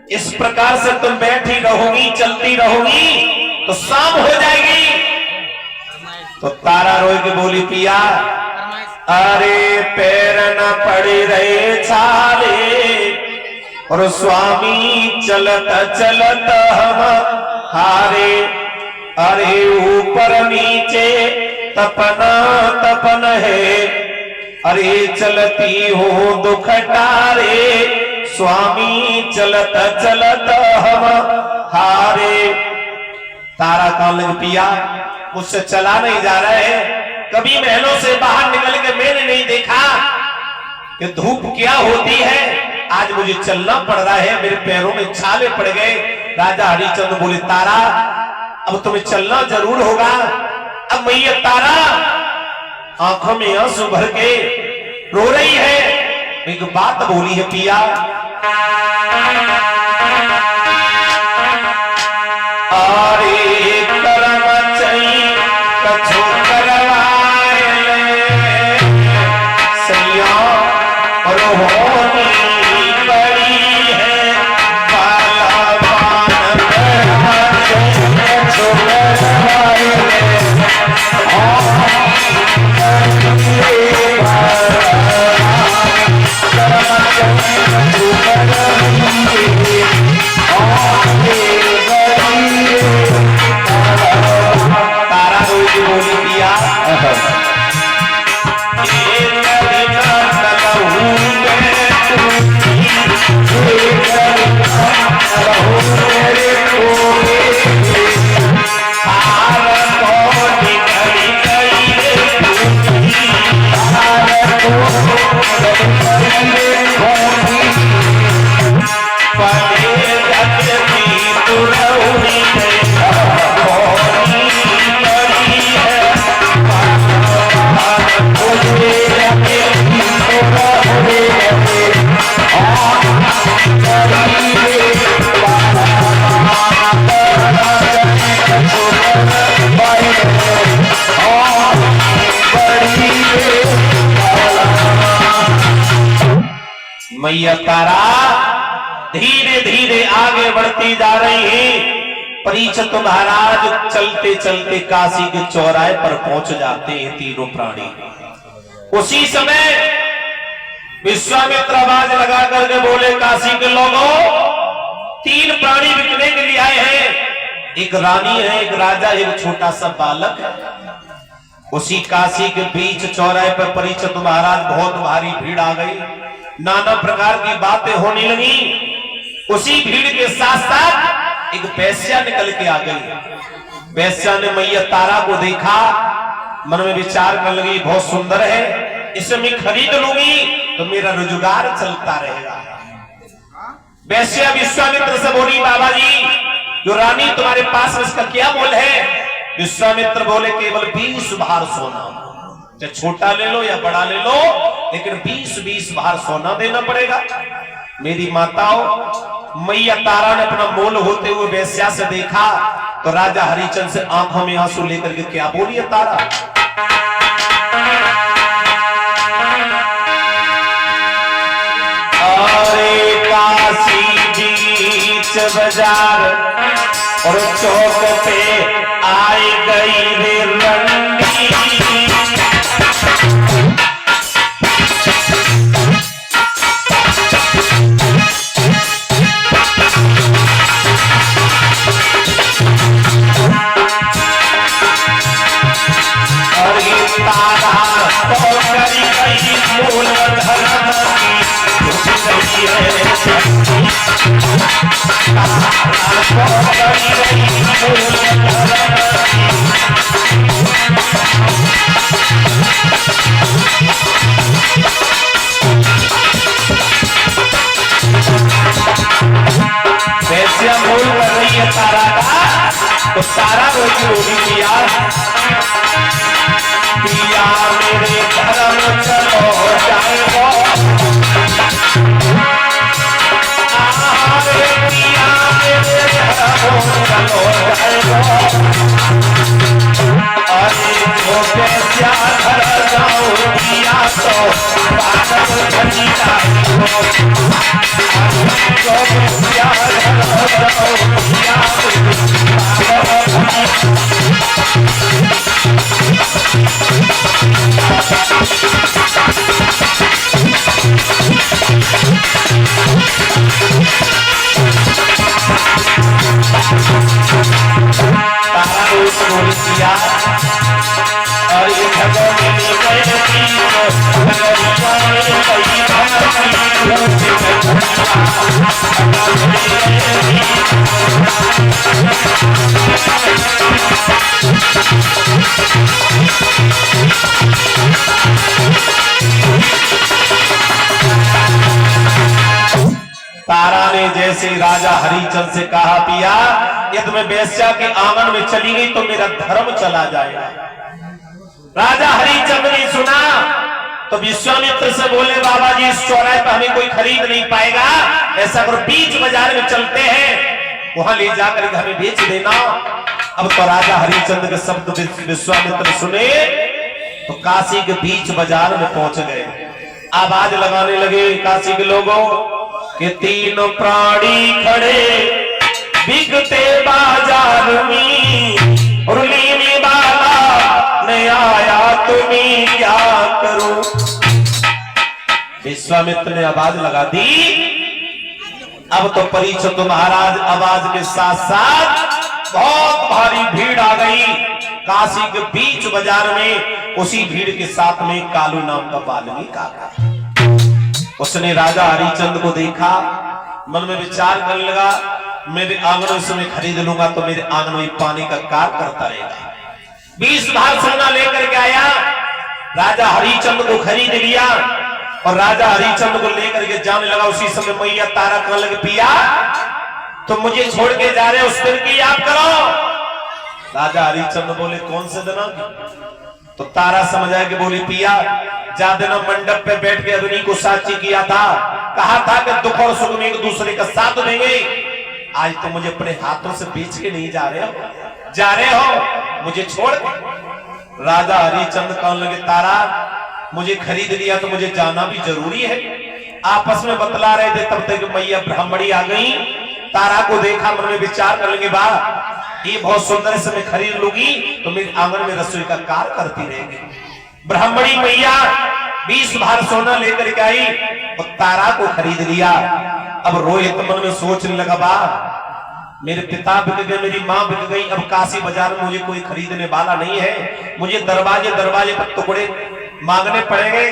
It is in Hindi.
इस प्रकार से तुम बैठी रहोगी, चलती रहोगी तो शाम हो जाएगी। तो तारा रोए के बोली, पिया अरे पैर न पड़े रहे छाले, और स्वामी चलत चलत हम हारे। अरे ऊपर नीचे तपना तपन है, अरे चलती हो दुख टारे, स्वामी चलत चलत हम हारे। तारा कहने लगे, पिया मुझसे चला नहीं जा रहा है। कभी महलों से बाहर निकल के मैंने नहीं देखा कि धूप क्या होती है। आज मुझे चलना पड़ रहा है, मेरे पैरों में छाले पड़ गए। राजा हरिश्चंद्र बोले, तारा अब तुम्हें चलना जरूर होगा। अब मैया तारा आंखों में आंसू भर के रो रही है। एक बात बोली है, पिया अरे कर्म चई कछो करवाए सैया, और होनी बड़ी है बालावान कछो करवाए। मैया तारा धीरे धीरे आगे बढ़ती जा रही है। परीक्षित महाराज चलते चलते काशी के चौराहे पर पहुंच जाते हैं तीनों प्राणी। उसी समय विश्वामित्र आवाज लगा करके बोले, काशी के लोगों, तीन प्राणी बिकने के लिए आए हैं। एक रानी है, एक राजा, एक छोटा सा बालक है। उसी काशी के बीच चौराहे पर परीक्षित महाराज बहुत भारी भीड़ आ गई। नाना प्रकार की बातें होने लगी। उसी भीड़ के साथ साथ एक वेश्या निकल के आ गई। वेश्या ने मैया तारा को देखा, मन में विचार कर लगी, बहुत सुंदर है, इसे मैं खरीद लूंगी तो मेरा रोजगार चलता रहेगा। वेश्या विश्वामित्र से बोली, बाबा जी जो रानी तुम्हारे पास है इसका क्या मोल है? विश्वामित्र बोले, केवल 20 भार सोना, चाहे छोटा ले लो या बड़ा ले लो, लेकिन 20-20 भार सोना देना पड़ेगा। मेरी माताओं, मैया तारा ने अपना मोल होते हुए वेश्या से देखा तो राजा हरिचंद्र से आंखों में आंसू लेकर के क्या बोली है तारा, अरे काशी बीच बाजार और चौक पे आई गई रे रंडी, वैसे मूल कर रही है तारा का, तो तारा रोई होगी पिया, पिया मेरे धर्म चलो जाएगा, पिया मेरे धर्म चलो जाएगा, अरे जो पैसा घर जाओ पिया तो पागल बनी जाएगा, जो पैसा तारा ने जैसे राजा हरिचंद से कहा, पिया यदि मैं वेश्या के आंगन में चली गई तो मेरा धर्म चला जाएगा। राजा हरिचंद ने सुना तो विश्वामित्र से बोले, बाबा जी इस चौराहे पर हमें कोई खरीद नहीं पाएगा, ऐसा करो बीच बाजार में चलते हैं, वहां ले जाकर हमें बेच देना। अब तो राजा हरिचंद के शब्द विश्वामित्र सुने तो काशी के बीच बाजार में पहुंच गए। आवाज लगाने लगे काशी के लोगों कि तीनों प्राणी खड़े बिकते बाजार में, और लेने वाला नहीं आया तुम्हें क्या करूं। विश्वामित्र ने आवाज लगा दी। अब तो परीक्षित महाराज आवाज के साथ साथ बहुत भारी भीड़ आ गई काशी के बीच बाजार में। उसी भीड़ के साथ में कालू नाम का वाल्मीकि आ गया। उसने राजा हरिचंद को देखा, मन में विचार करने लगा, मेरे आंगन से मैं खरीद लूंगा तो मेरे आंगन में पानी का कार्य करता रहेगा। 20 भार सोना लेकर के आया, राजा हरिचंद को खरीद लिया और राजा हरिचंद को लेकर के जाने लगा। उसी समय मैया तारा कहने लगे, पिया तुम मुझे छोड़ के जा रहे हो, उस दिन की याद करो। राजा हरिचंद बोले, कौन से दिन? तो तारा समझ आया कि बोली, पिया जा देना मंडप पे बैठ के अग्नि को साक्षी किया था, कहा था कि दुख और सुख में एक दूसरे का साथ देंगे। आज तो मुझे अपने हाथों से बेच के नहीं जा रहे हो, जा रहे हो मुझे छोड़ के। राजा हरिचंद कहने लगे, तारा मुझे खरीद लिया तो मुझे जाना भी जरूरी है। आपस में बतला रहे थे, तब तक मैया ब्राह्मणी आ गई। तारा को देखा, मन में विचार कर लेंगे, बा ये बहुत सुंदर से मैं खरीद लूंगी तो मेरे आंगन में रसोई का कार्य करती रहेगी। ब्राह्मणी मैया 20 भार सोना लेकर के आई और तारा को खरीद लिया। अब रोहित मन में सोचने लगा, बा मेरे पिता बिक गए, मेरी माँ बिक गई, अब काशी बाजार में मुझे कोई खरीदने वाला नहीं है, मुझे दरवाजे दरवाजे पर टुकड़े मांगने पड़ेंगे।